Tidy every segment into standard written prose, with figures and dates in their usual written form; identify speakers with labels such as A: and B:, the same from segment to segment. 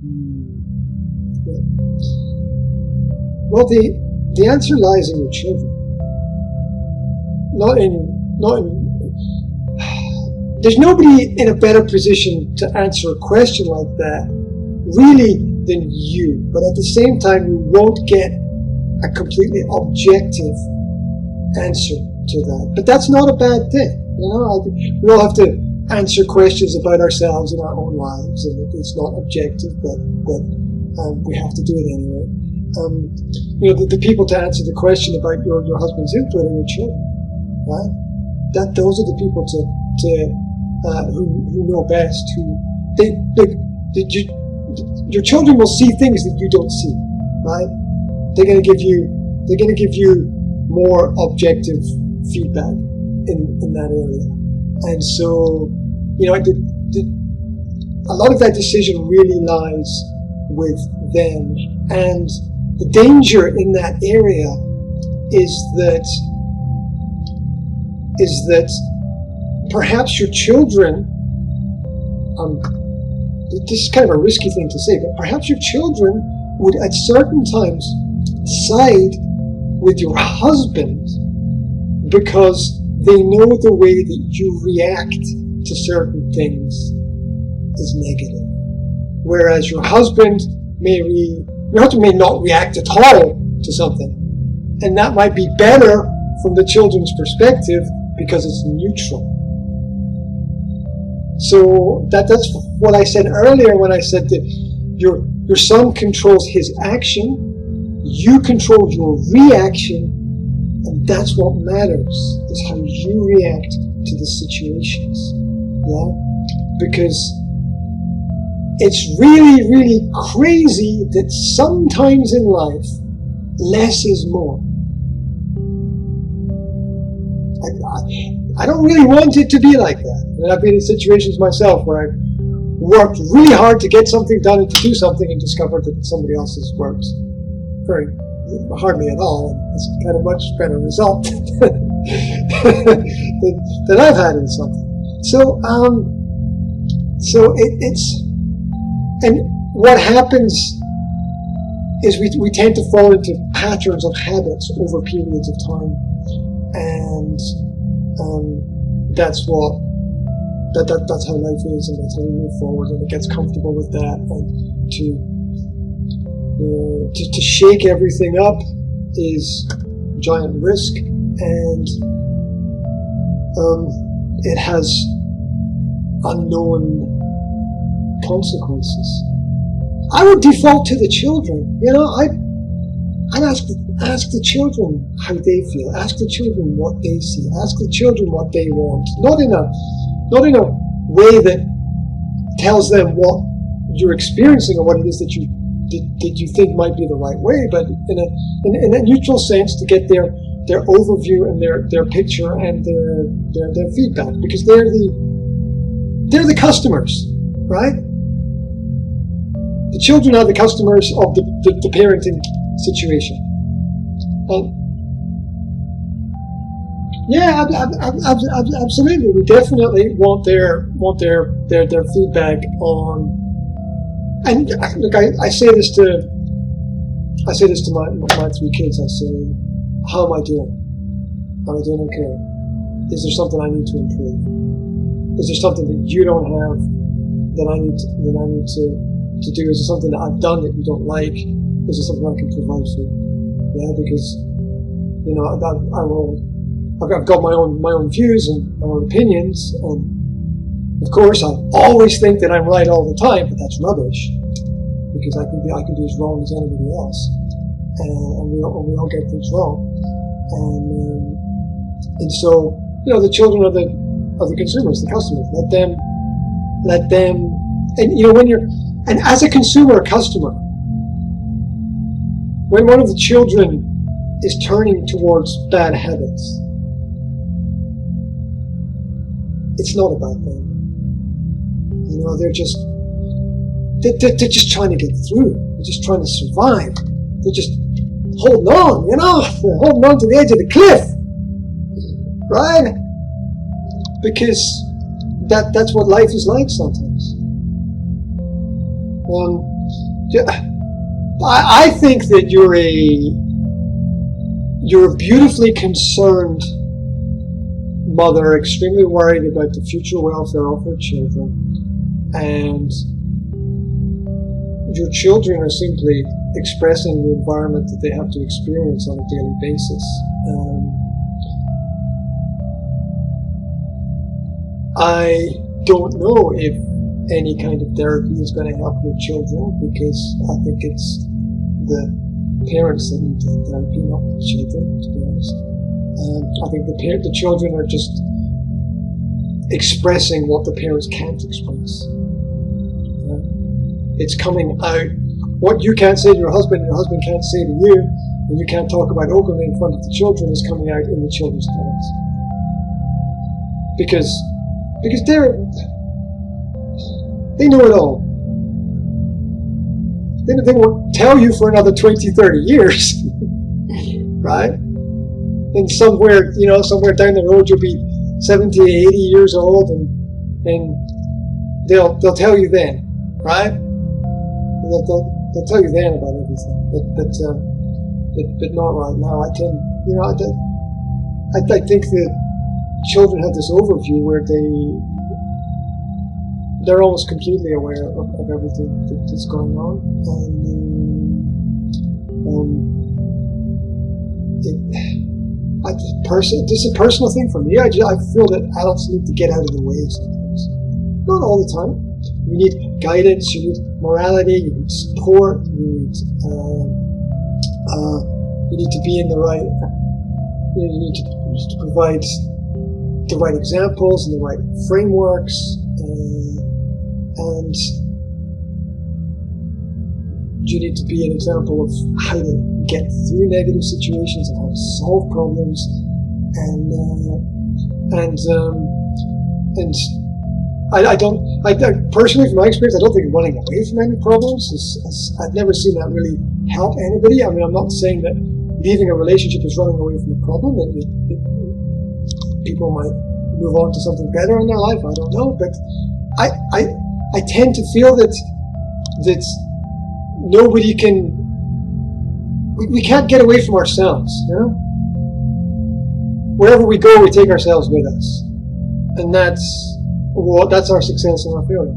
A: Yeah. Well, the answer lies in your children. Not in. There's nobody in a better position to answer a question like that, really, than you. But at the same time, you won't get a completely objective answer to that. But that's not a bad thing. We all have to answer questions about ourselves and our own lives, and it's not objective, but we have to do it anyway. The people to answer the question about your husband's input are your children, right? Those are the people who know best. Your children will see things that you don't see, right? They're going to give you more objective feedback in that area, and so a lot of that decision really lies with them. And the danger in that area is that perhaps your children, this is kind of a risky thing to say, but perhaps your children would at certain times side with your husband because they know the way that you react to certain things is negative. Whereas your husband may not react at all to something. And that might be better from the children's perspective because it's neutral. So that's what I said earlier when I said that your son controls his action, you control your reaction, and that's what matters, is how you react to the situations. Yeah? Because it's really, really crazy that sometimes in life, less is more. I don't really want it to be like that. And I've been in situations myself where I've worked really hard to get something done and to do something and discovered that somebody else's worked hardly at all. It's kind of much better result than I've had in something. So and what happens is we tend to fall into patterns of habits over periods of time, and that's how life is, and that's how we move forward, and it gets comfortable with that, and to shake everything up is giant risk, and it has unknown consequences. I would default to the children. I'd ask the children how they feel. Ask the children what they see. Ask the children what they want. Not in a way that tells them what you're experiencing or what it is that you think might be the right way, but in a neutral sense, to get their overview and their picture and their feedback, because they're the customers, right? The children are the customers of the parenting situation. Yeah, absolutely. We definitely want their feedback on. And look, I say this to my 3 kids. I say, how am I doing? Am I doing okay? Is there something I need to improve? Is there something that you don't have that I need to do? Is there something that I've done that you don't like? Is there something I can provide for you? Yeah, because I've got my own views and my own opinions, and of course I always think that I'm right all the time, but that's rubbish, because I can be as wrong as anybody else, and we all get things wrong, and so the children are the consumers, the customers. Let them, and and as a consumer or customer, when one of the children is turning towards bad habits, it's not about them. They're just trying to get through. They're just trying to survive. They're just holding on, They're holding on to the edge of the cliff, right? Because that's what life is like sometimes. I think that you're a beautifully concerned mother, extremely worried about the future welfare of her children, and your children are simply expressing the environment that they have to experience on a daily basis. I don't know if any kind of therapy is going to help your children, because I think it's the parents that need the therapy, not the children, to be honest. I think the children are just expressing what the parents can't express. It's coming out. What you can't say to your husband can't say to you, and you can't talk about openly in front of the children, is coming out in the children's parents. Because they know it all. They won't tell you for another 20, 30 years, right? And somewhere down the road, you'll be 70, 80 years old, and they'll tell you then, right? They'll tell you then about everything, but not right now. I think that children have this overview where they're almost completely aware of everything that's going on, and this is a personal thing for me. I feel that adults need to get out of the way sometimes. Not all the time. You need guidance, you need morality, you need support, you need to be in the right. You need to provide the right examples and the right frameworks, and you need to be an example of how to get through negative situations and how to solve problems, and I personally, from my experience, I don't think running away from any problems I've never seen that really help anybody. I mean, I'm not saying that leaving a relationship is running away from a problem. People might move on to something better in their life. I don't know, but I tend to feel that nobody can. We can't get away from ourselves. You know, wherever we go, we take ourselves with us, and that's our success and our failure,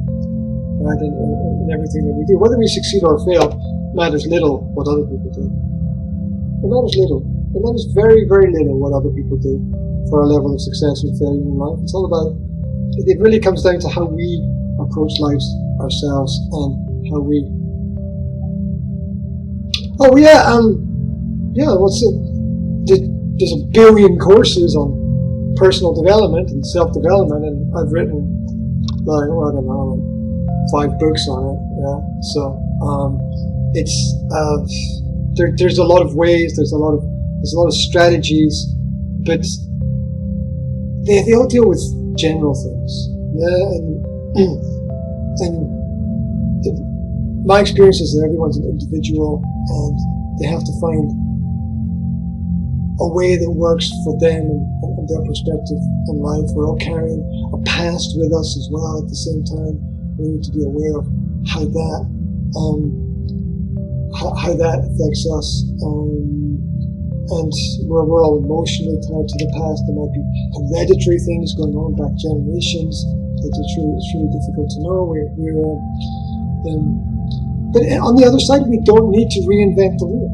A: right? In everything that we do, whether we succeed or fail, matters little what other people do. It matters little. It matters very, very little what other people do for our level of success and failure in life. It's all about. It really comes down to how we approach life ourselves and how we. Oh yeah, What's it? There's a billion courses on personal development and self-development, and I've written, I don't know, 5 books on it. Yeah, so there's a lot of ways, there's a lot of strategies, but they all deal with general things. Yeah, and my experience is that everyone's an individual, and they have to find a way that works for them and their perspective in life. We're all carrying a past with us as well at the same time. We need to be aware of how that affects us. And we're all emotionally tied to the past. There might be hereditary things going on back generations that it's really difficult to know. But on the other side, we don't need to reinvent the wheel.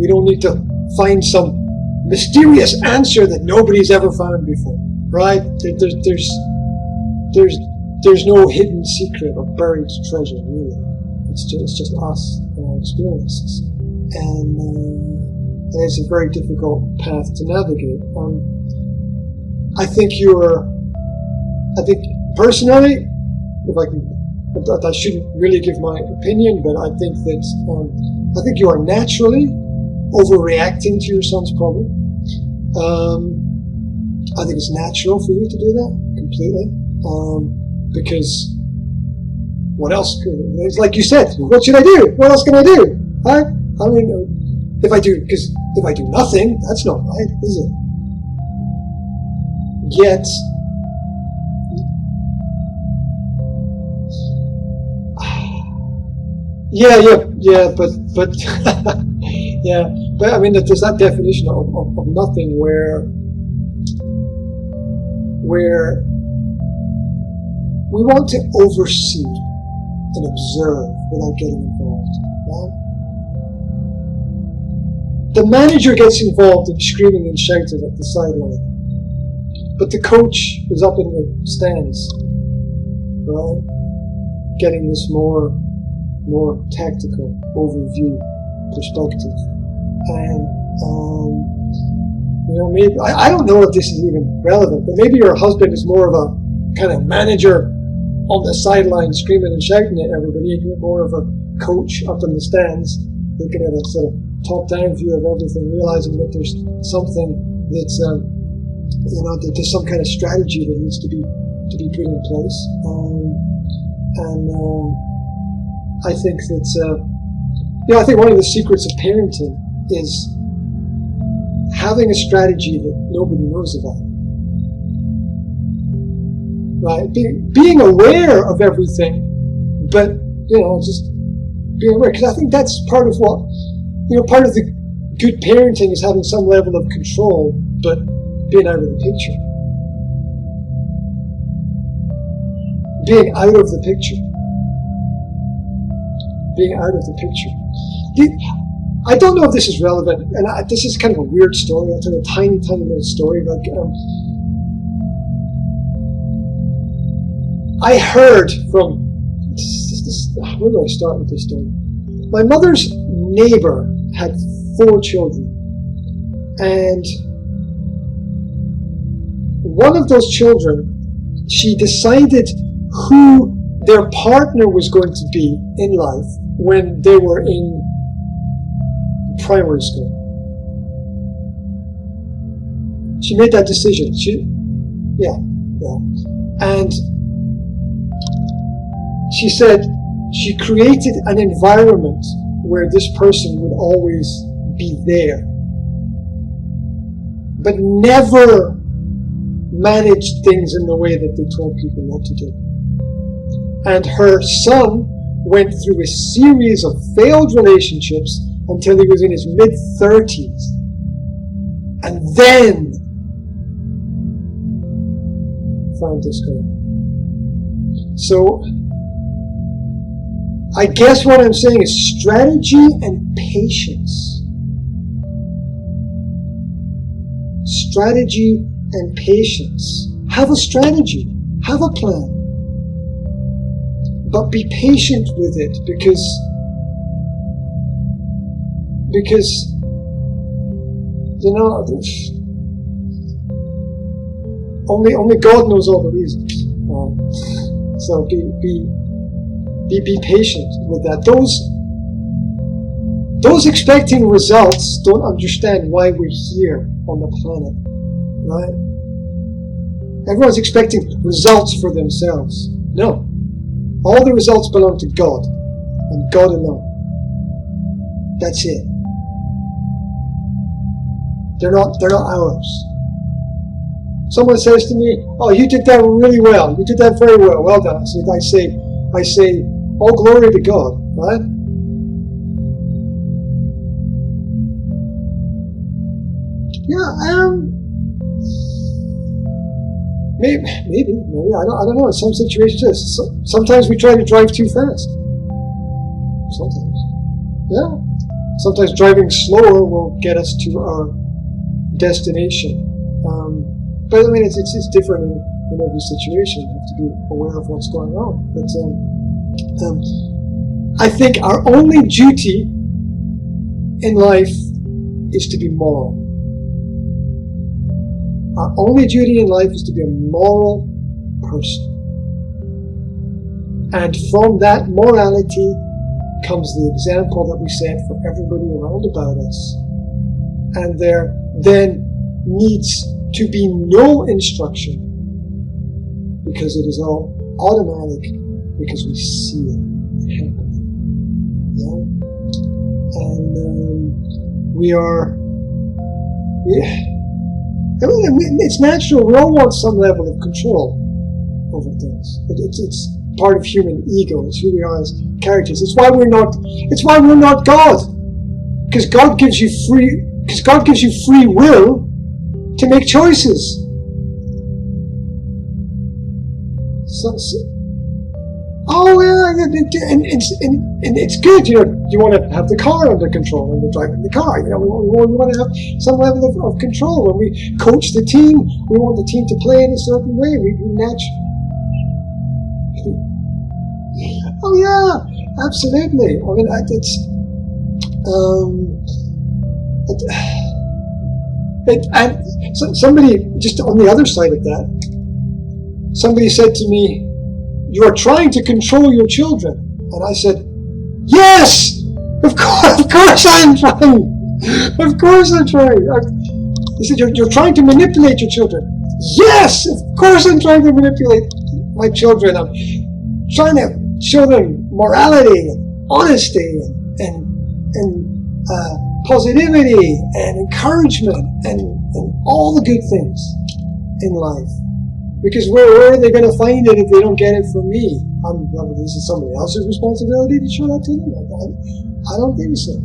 A: We don't need to find some mysterious answer that nobody's ever found before, right? There's no hidden secret or buried treasure, really. It's just us and our experiences, and it's a very difficult path to navigate. I think personally, I shouldn't really give my opinion, but I think you are naturally overreacting to your son's problem. I think it's natural for you to do that completely, because what else? It's like you said, what should I do? What else can I do? I mean, if I do nothing, that's not right, is it? Yet, yeah, but yeah, but I mean, there's that definition of nothing where we want to oversee and observe without getting involved. Right? The manager gets involved in screaming and shouting at the sideline, but the coach is up in the stands, right? Getting this more tactical overview perspective. And maybe I don't know if this is even relevant, but maybe your husband is more of a kind of manager on the sideline screaming and shouting at everybody, and you're more of a coach up in the stands looking at a sort of top-down view of everything, realizing that there's something that's that there's some kind of strategy that needs to be put in place. I think that I think one of the secrets of parenting is having a strategy that nobody knows about. Right, being aware of everything, but just being aware, because I think that's part of what part of the good parenting is having some level of control, but being out of the picture, being out of the picture. I don't know if this is relevant, and this is kind of a weird story. I'll tell a tiny little story. Like I heard from where do I start with this story? My mother's neighbor had 4 children, and one of those children, she decided who their partner was going to be in life when they were in primary school. She made that decision. And she said she created an environment where this person would always be there, but never managed things in the way that they told people not to do. And her son went through a series of failed relationships until he was in his mid-30s. And then found this girl. So I guess what I'm saying is strategy and patience. Strategy and patience. Have a strategy. Have a plan. But be patient with it, because only God knows all the reasons. So be patient with that. Those expecting results don't understand why we're here on the planet, right? Everyone's expecting results for themselves. No. All the results belong to God, and God alone. That's it. They're not ours. Someone says to me, "Oh, you did that really well. You did that very well. Well done." I say, all glory to God, right? Yeah, maybe. I don't know. In some situations, sometimes we try to drive too fast. Sometimes, yeah. Sometimes driving slower will get us to our destination. But I mean, it's different in every situation. You have to be aware of what's going on. But I think our only duty in life is to be moral. Our only duty in life is to be a moral person. And from that morality comes the example that we set for everybody around about us. And there then needs to be no instruction, because it is all automatic, because we see it happening. Yeah? And it's natural. We all want some level of control over things. part of human ego. It's who we are as characters. It's why we're not God. Because God gives you free will to make choices. And it's good, you want to have the car under control when you're driving the car. We want to have some level of control. When we coach the team, we want the team to play in a certain way. We Oh yeah, absolutely. I mean, somebody just on the other side of that, somebody said to me, "You are trying to control your children," and I said, "Yes, of course I'm trying. Of course I'm trying." He said, "You're trying to manipulate your children." Yes, of course I'm trying to manipulate my children. I'm trying to show them morality and honesty and positivity and encouragement and all the good things in life. Because where are they going to find it if they don't get it from me? This is somebody else's responsibility to show that to them? I don't think so.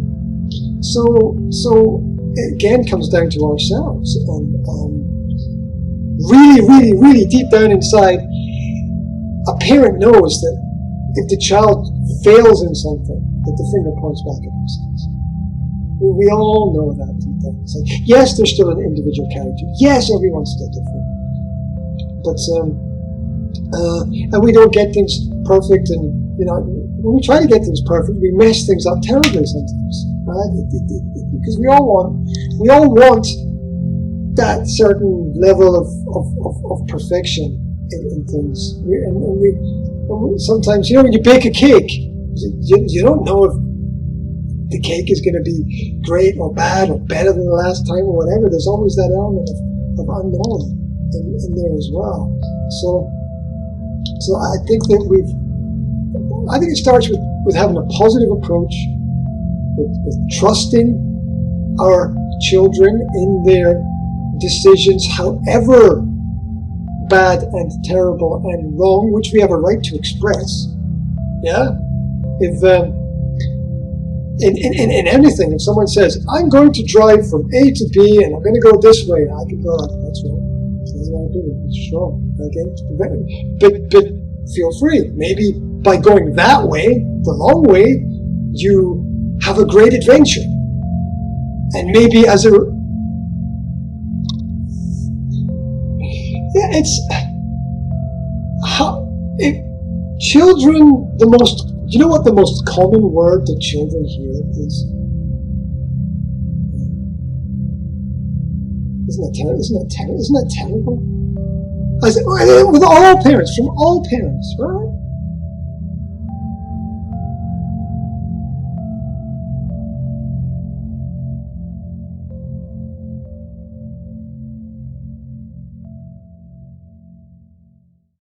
A: So it again comes down to ourselves. And really, really, really deep down inside, a parent knows that if the child fails in something, that the finger points back at themselves. We all know that deep down inside. Yes, there's still an individual character. Yes, everyone's still different. But and we don't get things perfect, and when we try to get things perfect, we mess things up terribly sometimes, right? Because we all want that certain level of perfection in things, and sometimes when you bake a cake, you don't know if the cake is going to be great or bad or better than the last time or whatever. There's always that element of unknown in there as well. So I think that it starts with having a positive approach, with trusting our children in their decisions, however bad and terrible and wrong, which we have a right to express. Yeah? If in anything, if someone says, "I'm going to drive from A to B and I'm going to go this way," I can go, "That's wrong. That's not doing it. It's wrong." Okay? But feel free. Maybe by going that way, the long way, you have a great adventure. And maybe as children, you know what the most common word that children hear is? Isn't that terrible? I said, with all parents, from all parents, right?